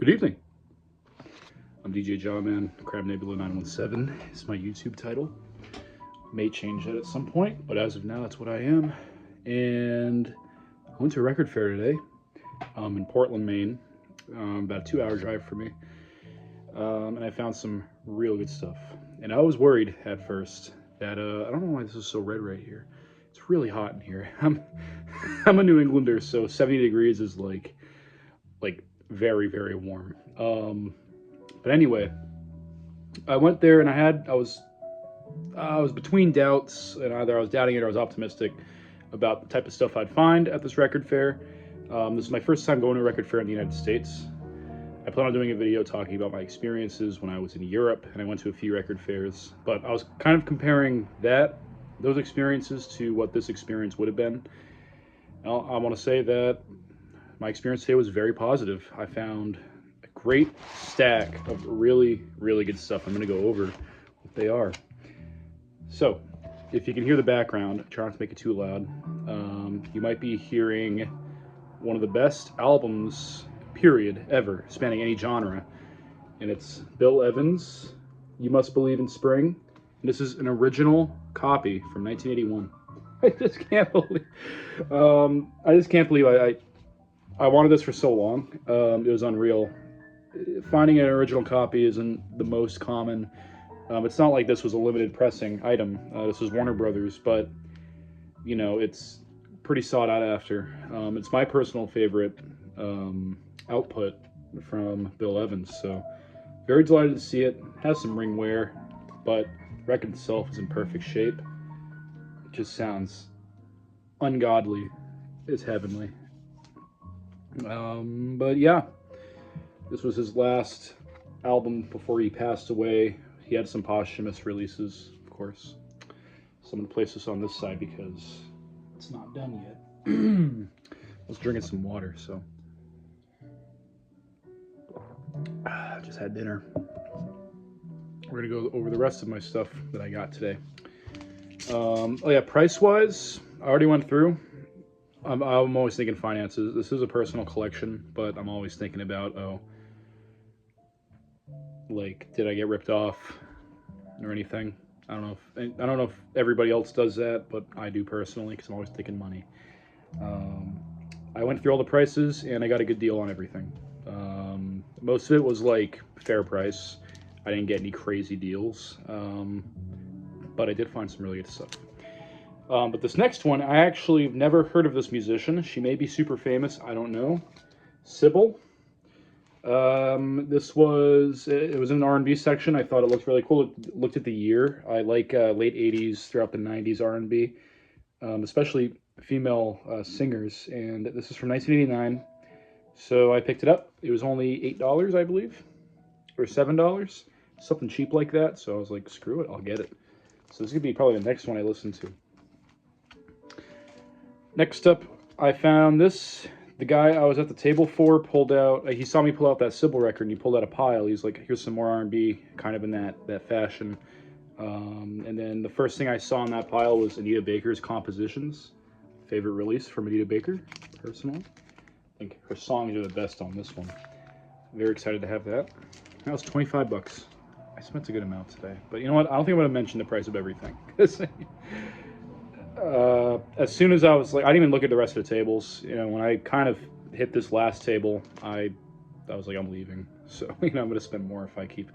Good evening. I'm DJ Jawman. Crab Nebula 917 is my YouTube title. May change that at some point, but as of now, that's what I am. And I went to a record fair today in Portland, Maine. About a 2-hour drive for me. And I found some real good stuff. And I was worried at first that, I don't know why this is so red right here. It's really hot in here. I'm a New Englander, so 70 degrees is like very, very warm. But anyway, I went there and I was between doubts, and either I was doubting it or I was optimistic about the type of stuff I'd find at this record fair. This is my first time going to a record fair in the United States. I plan on doing a video talking about my experiences when I was in Europe, and I went to a few record fairs, but I was kind of comparing those experiences to what this experience would have been. I want to say that my experience today was very positive. I found a great stack of really, really good stuff. I'm going to go over what they are. So, if you can hear the background, try not to make it too loud. You might be hearing one of the best albums, period, ever, spanning any genre. And it's Bill Evans' You Must Believe in Spring. And this is an original copy from 1981. I just can't believe I wanted this for so long. It was unreal. Finding an original copy isn't the most common. It's not like this was a limited pressing item. This was Warner Brothers, but you know, it's pretty sought out after. It's my personal favorite output from Bill Evans, so very delighted to see it. It has some ring wear, but the record itself is in perfect shape. It just sounds ungodly. It's heavenly. But yeah, this was his last album before he passed away. He had some posthumous releases, of course. So I'm going to place this on this side because it's not done yet. I was drinking some water, so. I just had dinner. We're going to go over the rest of my stuff that I got today. Oh yeah, price-wise, I already went through. I'm always thinking finances. This is a personal collection, but I'm always thinking about, did I get ripped off or anything? I don't know if everybody else does that, but I do personally because I'm always thinking money. I went through all the prices and I got a good deal on everything. Most of it was like fair price. I didn't get any crazy deals, but I did find some really good stuff. But this next one, I actually never heard of this musician. She may be super famous. I don't know. Sybil. It was in an R&B section. I thought it looked really cool. Looked at the year. I like late 80s throughout the 90s R&B, especially female singers. And this is from 1989. So I picked it up. It was only $8, I believe, or $7. Something cheap like that. So I was like, screw it, I'll get it. So this could be probably the next one I listen to. Next up, I found this. The guy I was at the table for pulled out, he saw me pull out that Sybil record, and he pulled out a pile. He's like, here's some more R&B, kind of in that fashion. And then the first thing I saw in that pile was Anita Baker's Compositions. Favorite release from Anita Baker, personally. I think her songs are the best on this one. Very excited to have that. That was 25 bucks. I spent a good amount today. But you know what? I don't think I'm going to mention the price of everything. As soon as I was like, I didn't even look at the rest of the tables. You know, when I kind of hit this last table, I was like, I'm leaving. So, you know, I'm going to spend more if I keep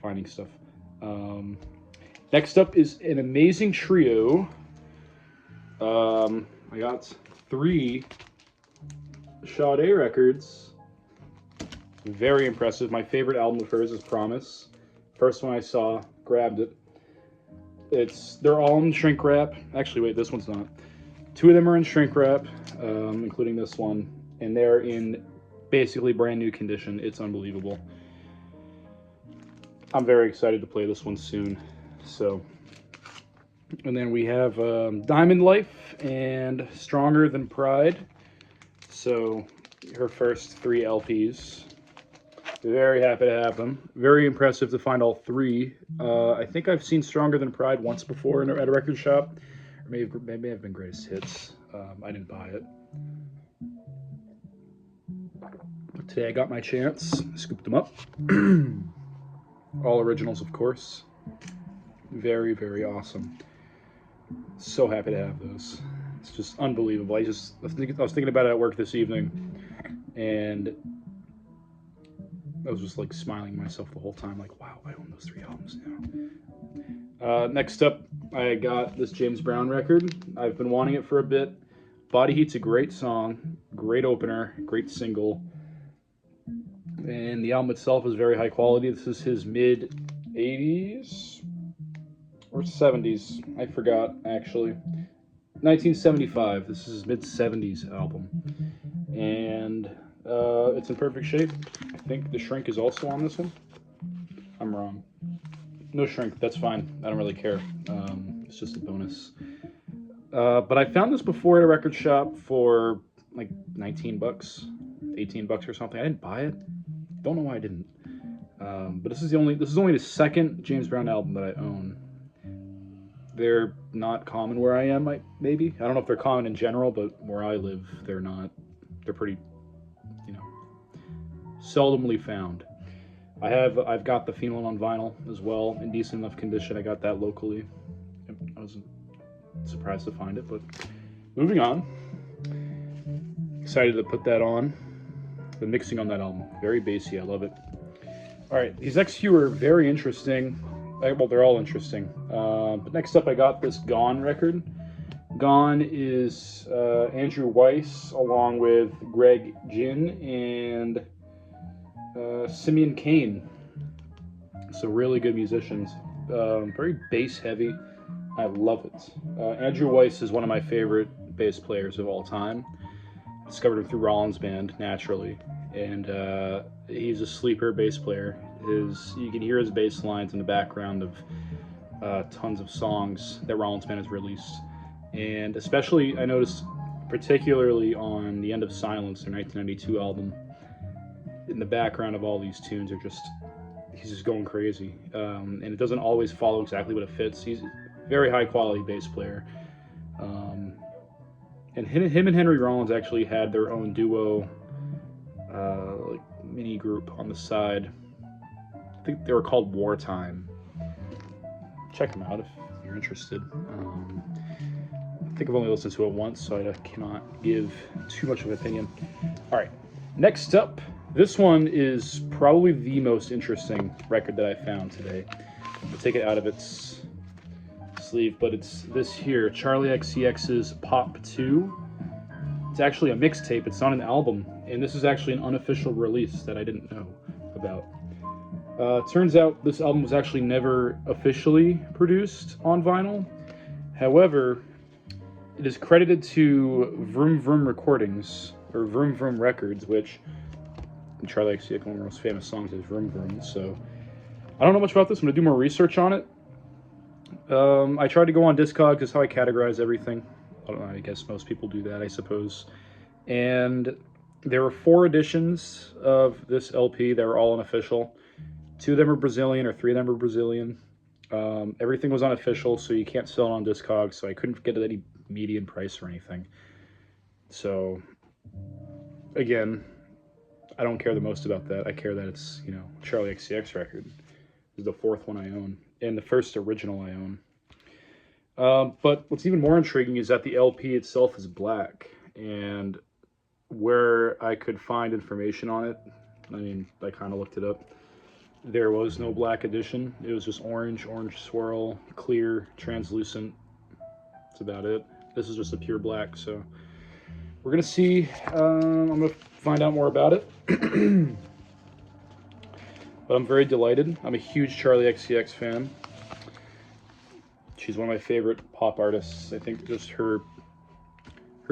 finding stuff. Next up is an amazing trio. I got 3 Sade records. Very impressive. My favorite album of hers is Promise. First one I saw, grabbed it. They're all in shrink wrap. Actually, wait, this one's not. 2 of them are in shrink wrap, including this one, and they're in basically brand new condition. It's unbelievable. I'm very excited to play this one soon. So, and then we have Diamond Life and Stronger Than Pride. So, her first 3 LPs. Very happy to have them. Very impressive to find all 3. I think I've seen Stronger Than Pride once before at a record shop. Or maybe have been Greatest Hits. I didn't buy it. Today I got my chance, scooped them up. All originals, of course. Very, very awesome. So happy to have those. It's just unbelievable. I was thinking about it at work this evening, and I was just like smiling to myself the whole time, like, wow, I own those 3 albums now. Next up, I got this James Brown record. I've been wanting it for a bit. Body Heat's a great song, great opener, great single, and the album itself is very high quality. This is his mid 80s or 70s, I forgot actually. 1975. This is his mid 70s album, and it's in perfect shape. I think the shrink is also on this one. I'm wrong. No shrink. That's fine. I don't really care. It's just a bonus. But I found this before at a record shop for like 19 bucks, 18 bucks or something. I didn't buy it. Don't know why I didn't. But this is only the second James Brown album that I own. They're not common where I am, maybe. I don't know if they're common in general, but where I live, they're not. They're pretty, seldomly found. I've got the Phenol on vinyl as well in decent enough condition. I got that locally. I wasn't surprised to find it, but moving on. Excited to put that on. The mixing on that album, very bassy. I love it. All right, these next few are very interesting. Well, they're all interesting. But next up, I got this Gone record. Gone is Andrew Weiss along with Greg Ginn and Simeon Kane. So really good musicians. Very bass heavy. I love it. Andrew Weiss is one of my favorite bass players of all time. Discovered him through Rollins Band, naturally. And he's a sleeper bass player. You can hear his bass lines in the background of tons of songs that Rollins Band has released. And especially, I noticed, particularly on The End of Silence, their 1992 album, in the background of all these tunes he's just going crazy. And it doesn't always follow exactly what it fits. He's a very high quality bass player. And him and Henry Rollins actually had their own duo, mini group on the side. I think they were called Wartime. Check them out if you're interested. I think I've only listened to it once, so I cannot give too much of an opinion. All right, next up, this one is probably the most interesting record that I found today. I'll take it out of its sleeve, but it's this here, Charlie XCX's Pop 2. It's actually a mixtape. It's not an album, and this is actually an unofficial release that I didn't know about. Turns out this album was actually never officially produced on vinyl. However, it is credited to Vroom Vroom Recordings, or Vroom Vroom Records, which Charlie XCX, one of the most famous songs, is Vroom Vroom. So I don't know much about this. I'm going to do more research on it. I tried to go on Discogs. That's how I categorize everything. I don't know, I guess most people do that, I suppose. And there were 4 editions of this LP that were all unofficial. 2 of them are Brazilian, or 3 of them are Brazilian. Everything was unofficial, so you can't sell it on Discogs, so I couldn't get any median price or anything. So, again, I don't care the most about that. I care that it's, Charlie XCX record. This is the 4th one I own, and the first original I own. But what's even more intriguing is that the LP itself is black, and where I could find information on it, I kind of looked it up. There was no black edition. It was just orange swirl, clear, translucent. That's about it. This is just a pure black, so we're gonna see. I'm gonna find out more about it. But I'm very delighted. I'm a huge Charlie XCX fan. She's one of my favorite pop artists. I think just her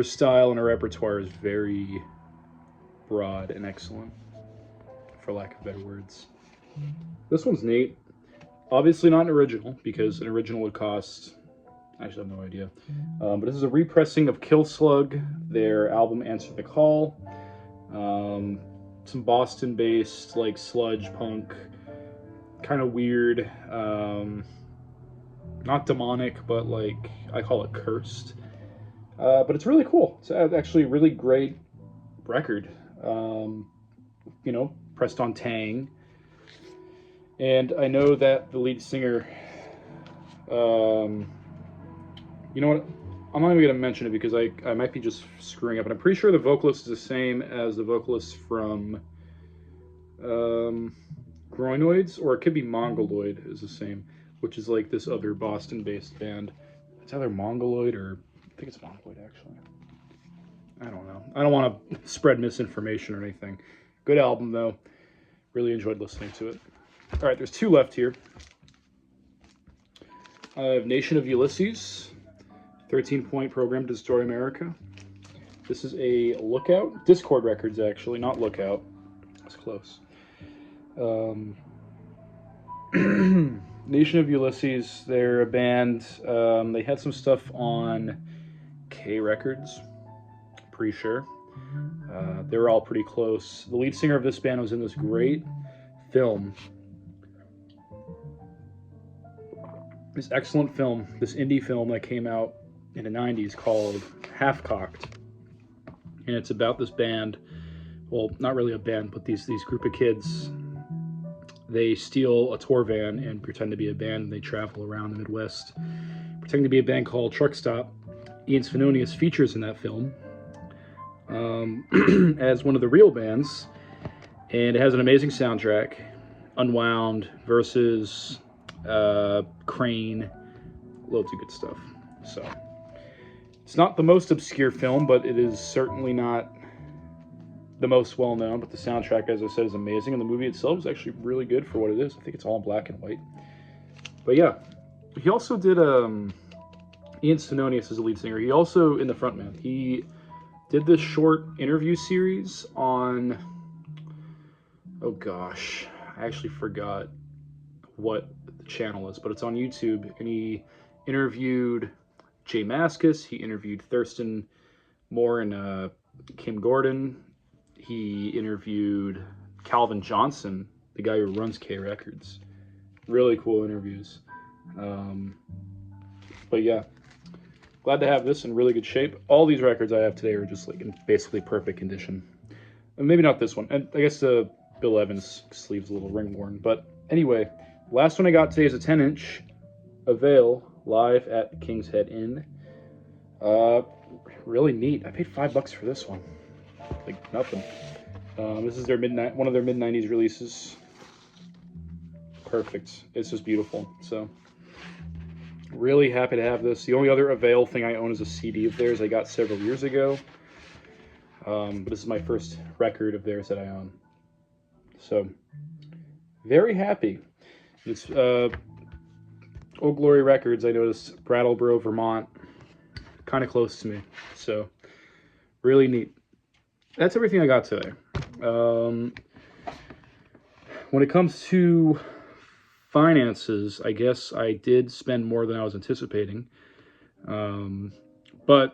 style and her repertoire is very broad and excellent, for lack of better words. This one's neat. Obviously not an original, because an original would cost, I actually have no idea. But this is a repressing of Kill Slug, their album Answer the Call. Some Boston-based, sludge punk, kind of weird. Not demonic, but I call it cursed. But it's really cool. It's actually a really great record. You know, pressed on Tang. And I know that the lead singer, um, you know what? I'm not even going to mention it because I might be just screwing up. And I'm pretty sure the vocalist is the same as the vocalist from Groinoids, or it could be Mongoloid is the same, which is like this other Boston-based band. It's either Mongoloid or I think it's Mongoloid actually. I don't know. I don't want to spread misinformation or anything. Good album though. Really enjoyed listening to it. All right, there's two left here. I have Nation of Ulysses, 13-point program to destroy America. This is a Lookout. Discord Records, actually, not Lookout. That's close. Nation of Ulysses, they're a band. They had some stuff on K Records, pretty sure. They were all pretty close. The lead singer of this band was in this great film. This excellent film, this indie film that came out in the 90s called Half Cocked. And it's about this band, well, not really a band, but these group of kids. They steal a tour van and pretend to be a band, and they travel around the Midwest, pretending to be a band called Truck Stop. Ian Svenonius features in that film as one of the real bands, and it has an amazing soundtrack. Unwound, Versus, Crane, loads of good stuff. So it's not the most obscure film, but it is certainly not the most well-known. But the soundtrack, as I said, is amazing, and the movie itself is actually really good for what it is. I think it's all in black and white. But yeah, he also did Ian Svenonius is the lead singer. He also, in the frontman, he did this short interview series on, oh gosh, I actually forgot what the channel is, but it's on YouTube, and he interviewed Jay Mascis, he interviewed Thurston Moore and Kim Gordon, he interviewed Calvin Johnson, the guy who runs K Records. Really cool interviews. But yeah, glad to have this in really good shape. All these records I have today are just like in basically perfect condition. And maybe not this one. And I guess the Bill Evans sleeve's a little ring worn. But anyway, last one I got today is a 10-inch Avail live at King's Head Inn. Really neat. I paid $5 for this one. Like nothing. This is their one of their mid-90s releases. Perfect. It's just beautiful. So really happy to have this. The only other Avail thing I own is a CD of theirs I got several years ago. But this is my first record of theirs that I own. So very happy. It's Old Glory Records, I noticed, Brattleboro, Vermont, kind of close to me. So really neat. That's everything I got today. When it comes to finances, I guess I did spend more than I was anticipating. But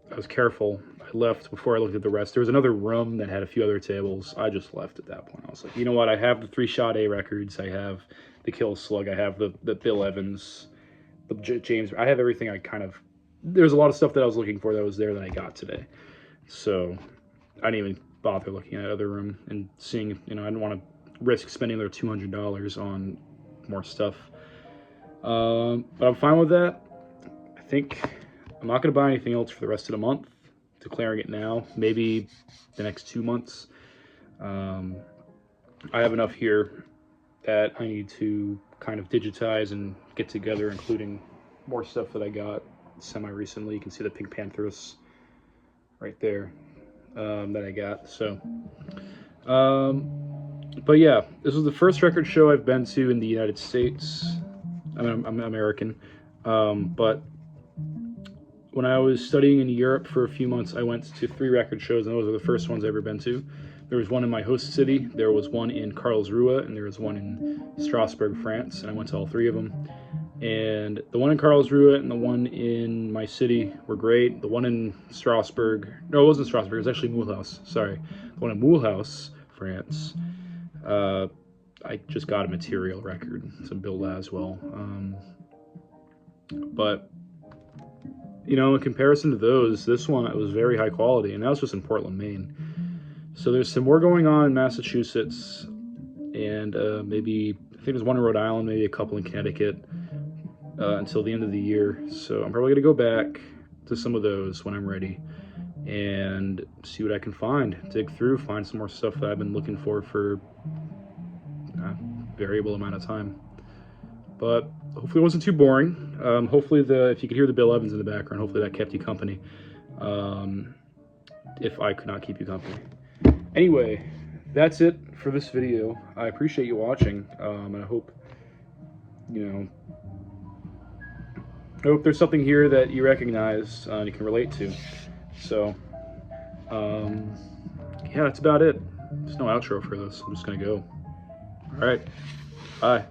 I was careful. I left before I looked at the rest. There was another room that had a few other tables. I just left at that point. I was like, you know what? I have the 3-Shot A records. I have the Kill Slug. I have the Bill Evans, the James. I have everything I kind of... There's a lot of stuff that I was looking for that was there that I got today. So I didn't even bother looking at other room and seeing, you know, I didn't want to risk spending their $200 on more stuff. But I'm fine with that. I think I'm not going to buy anything else for the rest of the month. Declaring it now. Maybe the next 2 months. I have enough here that I need to kind of digitize and get together, including more stuff that I got semi-recently. You can see the Pink Panthers right there that I got. So, but yeah, this was the first record show I've been to in the United States. I mean, I'm American, but when I was studying in Europe for a few months, I went to 3 record shows, and those are the first ones I've ever been to. There was one in my host city, there was one in Karlsruhe, and there was one in Strasbourg, France, and I went to all 3 of them. And the one in Karlsruhe and the one in my city were great. The one in Strasbourg, no, it wasn't Strasbourg, it was actually Mulhouse, sorry. The one in Mulhouse, France, I just got a Material record, some Bill Laswell. But, you know, in comparison to those, this one, it was very high quality, and that was just in Portland, Maine. So there's some more going on in Massachusetts, and maybe, I think there's one in Rhode Island, maybe a couple in Connecticut, until the end of the year. So I'm probably going to go back to some of those when I'm ready and see what I can find, dig through, find some more stuff that I've been looking for a variable amount of time. But hopefully it wasn't too boring. Hopefully if you could hear the Bill Evans in the background, hopefully that kept you company. If I could not keep you company. Anyway, that's it for this video. I appreciate you watching, and I hope, I hope there's something here that you recognize and you can relate to. So, yeah, that's about it. There's no outro for this. I'm just gonna go. All right, bye.